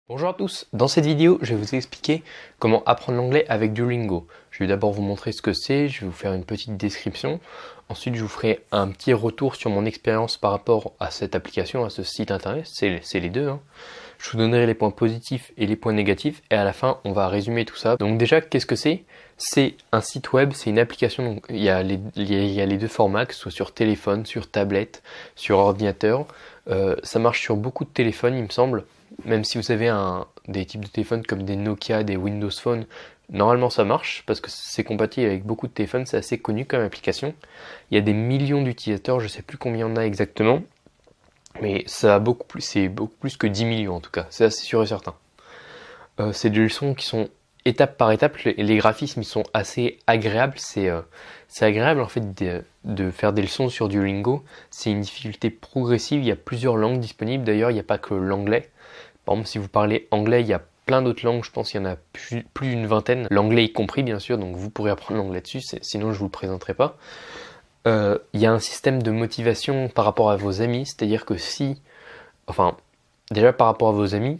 Bonjour à tous, dans cette vidéo je vais vous expliquer comment apprendre l'anglais avec Duolingo. Je vais d'abord vous montrer ce que c'est, je vais vous faire une petite description, ensuite je vous ferai un petit retour sur mon expérience par rapport à cette application, à ce site internet, c'est les deux. Je vous donnerai les points positifs et les points négatifs et à la fin on va résumer tout ça. Donc déjà qu'est-ce que c'est? C'est un site web, c'est une application, donc il y a les deux formats, que ce soit sur téléphone, sur tablette, sur ordinateur. Ça marche sur beaucoup de téléphones il me semble. Même si vous avez des types de téléphones comme des Nokia, des Windows Phone, normalement ça marche parce que c'est compatible avec beaucoup de téléphones, c'est assez connu comme application. Il y a des millions d'utilisateurs, je ne sais plus combien il y en a exactement, mais ça a c'est beaucoup plus que 10 millions en tout cas, c'est assez sûr et certain. C'est des leçons qui sont étape par étape, les graphismes ils sont assez agréables, c'est agréable en fait de faire des leçons sur Duolingo, c'est une difficulté progressive, il y a plusieurs langues disponibles, d'ailleurs il n'y a pas que l'anglais. Par exemple, si vous parlez anglais, il y a plein d'autres langues, je pense qu'il y en a plus d'une vingtaine, l'anglais y compris bien sûr, donc vous pourrez apprendre l'anglais dessus, sinon je ne vous le présenterai pas. Il y a un système de motivation par rapport à vos amis, c'est-à-dire que déjà par rapport à vos amis,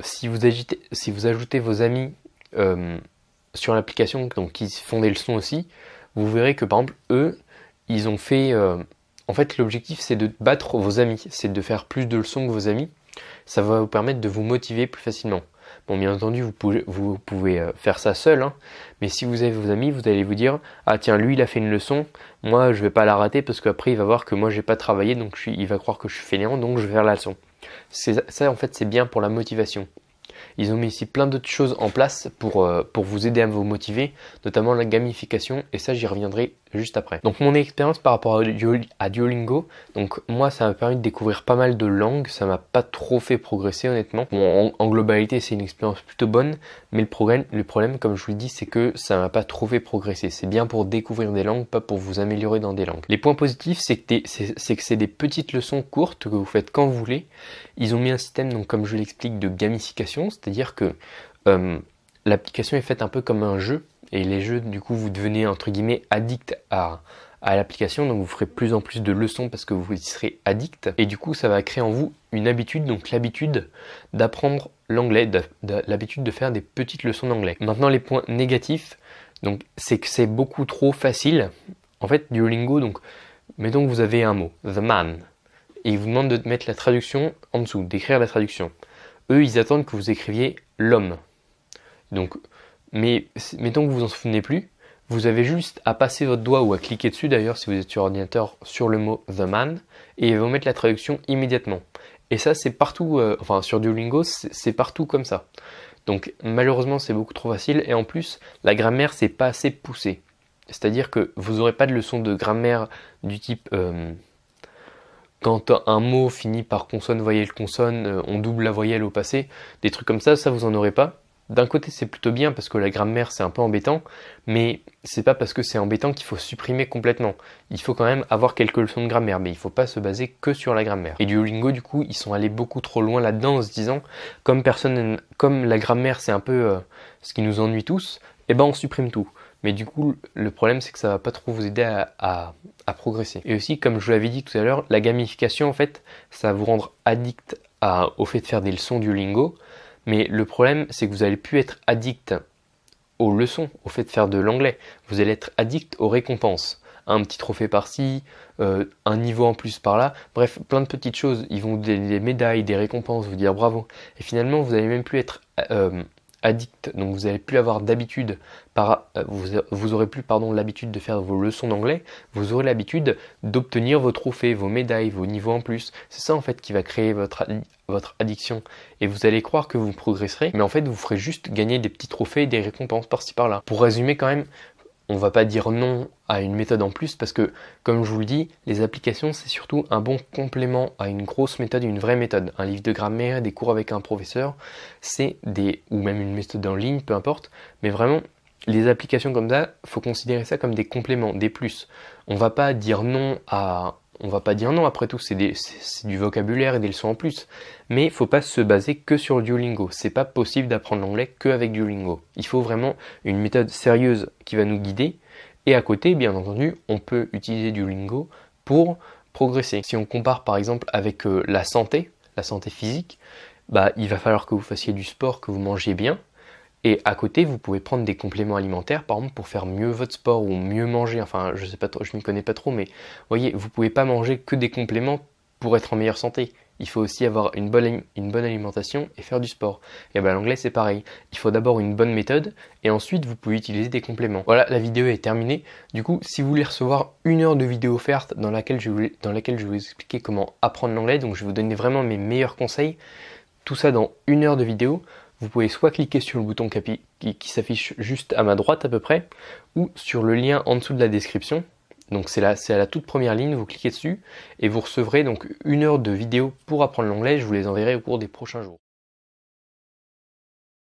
si vous ajoutez vos amis sur l'application, donc qui font des leçons aussi, vous verrez que par exemple eux, ils ont fait... en fait l'objectif c'est de battre vos amis, c'est de faire plus de leçons que vos amis. Ça va vous permettre de vous motiver plus facilement. Bon, bien entendu, vous pouvez faire ça seul, mais si vous avez vos amis, vous allez vous dire « Ah tiens, lui, il a fait une leçon, moi, je vais pas la rater parce qu'après, il va voir que moi, j'ai pas travaillé, donc il va croire que je suis fainéant, donc je vais faire la leçon. » Ça, en fait, c'est bien pour la motivation. Ils ont mis ici plein d'autres choses en place pour vous aider à vous motiver, notamment la gamification, et ça j'y reviendrai juste après. Donc mon expérience par rapport à Duolingo, donc moi ça m'a permis de découvrir pas mal de langues, ça m'a pas trop fait progresser honnêtement. Bon, en globalité c'est une expérience plutôt bonne, mais le problème comme je vous le dis c'est que ça m'a pas trop fait progresser. C'est bien pour découvrir des langues, pas pour vous améliorer dans des langues. Les points positifs c'est que c'est des petites leçons courtes que vous faites quand vous voulez. Ils ont mis un système, donc comme je l'explique, de gamification, c'est-à-dire que l'application est faite un peu comme un jeu, et les jeux, du coup, vous devenez entre guillemets addict à l'application, donc vous ferez plus en plus de leçons parce que vous y serez addict, et du coup, ça va créer en vous une habitude, donc l'habitude d'apprendre l'anglais, l'habitude de faire des petites leçons d'anglais. Maintenant, les points négatifs, donc c'est que c'est beaucoup trop facile. En fait, Duolingo, donc, mettons que vous avez un mot, the man, et ils vous demandent de mettre la traduction en dessous, d'écrire la traduction. Eux, ils attendent que vous écriviez l'homme. Donc, mais mettons que vous en souvenez plus, vous avez juste à passer votre doigt ou à cliquer dessus d'ailleurs si vous êtes sur ordinateur sur le mot the man et ils vont mettre la traduction immédiatement. Et ça c'est partout, sur Duolingo c'est partout comme ça. Donc malheureusement c'est beaucoup trop facile et en plus la grammaire c'est pas assez poussé. C'est-à-dire que vous n'aurez pas de leçon de grammaire du type quand un mot finit par consonne, voyelle, consonne, on double la voyelle au passé, des trucs comme ça vous en aurez pas. D'un côté c'est plutôt bien parce que la grammaire c'est un peu embêtant, mais c'est pas parce que c'est embêtant qu'il faut supprimer complètement. Il faut quand même avoir quelques leçons de grammaire, mais il faut pas se baser que sur la grammaire. Et Duolingo du coup ils sont allés beaucoup trop loin là-dedans en se disant comme la grammaire c'est un peu ce qui nous ennuie tous, et ben on supprime tout. Mais du coup, le problème, c'est que ça va pas trop vous aider à progresser. Et aussi, comme je vous l'avais dit tout à l'heure, la gamification, en fait, ça va vous rendre addict au fait de faire des leçons Duolingo. Mais le problème, c'est que vous allez plus être addict aux leçons, au fait de faire de l'anglais. Vous allez être addict aux récompenses. Un petit trophée par-ci, un niveau en plus par-là. Bref, plein de petites choses. Ils vont vous donner des médailles, des récompenses, vous dire bravo. Et finalement, vous n'allez même plus être addict, donc vous n'allez plus avoir d'habitude, vous aurez plus l'habitude de faire vos leçons d'anglais, vous aurez l'habitude d'obtenir vos trophées, vos médailles, vos niveaux en plus. C'est ça en fait qui va créer votre addiction et vous allez croire que vous progresserez, mais en fait vous ferez juste gagner des petits trophées et des récompenses par-ci par-là. Pour résumer quand même, on va pas dire non à une méthode en plus parce que, comme je vous le dis, les applications c'est surtout un bon complément à une grosse méthode, une vraie méthode. Un livre de grammaire, des cours avec un professeur, ou même une méthode en ligne, peu importe. Mais vraiment, les applications comme ça, faut considérer ça comme des compléments, des plus. On va pas dire non après tout, c'est du vocabulaire et des leçons en plus. Mais il faut pas se baser que sur Duolingo. C'est pas possible d'apprendre l'anglais qu'avec Duolingo. Il faut vraiment une méthode sérieuse qui va nous guider. Et à côté, bien entendu, on peut utiliser Duolingo pour progresser. Si on compare par exemple avec la santé physique, bah, il va falloir que vous fassiez du sport, que vous mangiez bien. Et à côté, vous pouvez prendre des compléments alimentaires, par exemple, pour faire mieux votre sport ou mieux manger. Enfin, je sais pas trop, je m'y connais pas trop, mais voyez, vous pouvez pas manger que des compléments pour être en meilleure santé. Il faut aussi avoir une bonne alimentation et faire du sport. Et ben l'anglais c'est pareil. Il faut d'abord une bonne méthode et ensuite vous pouvez utiliser des compléments. Voilà, la vidéo est terminée. Du coup, si vous voulez recevoir 1 heure de vidéo offerte dans laquelle je vais vous expliquer comment apprendre l'anglais, donc je vais vous donner vraiment mes meilleurs conseils, tout ça dans 1 heure de vidéo, vous pouvez soit cliquer sur le bouton qui s'affiche juste à ma droite à peu près, ou sur le lien en dessous de la description. Donc c'est à la toute première ligne, vous cliquez dessus et vous recevrez donc 1 heure de vidéo pour apprendre l'anglais, je vous les enverrai au cours des prochains jours.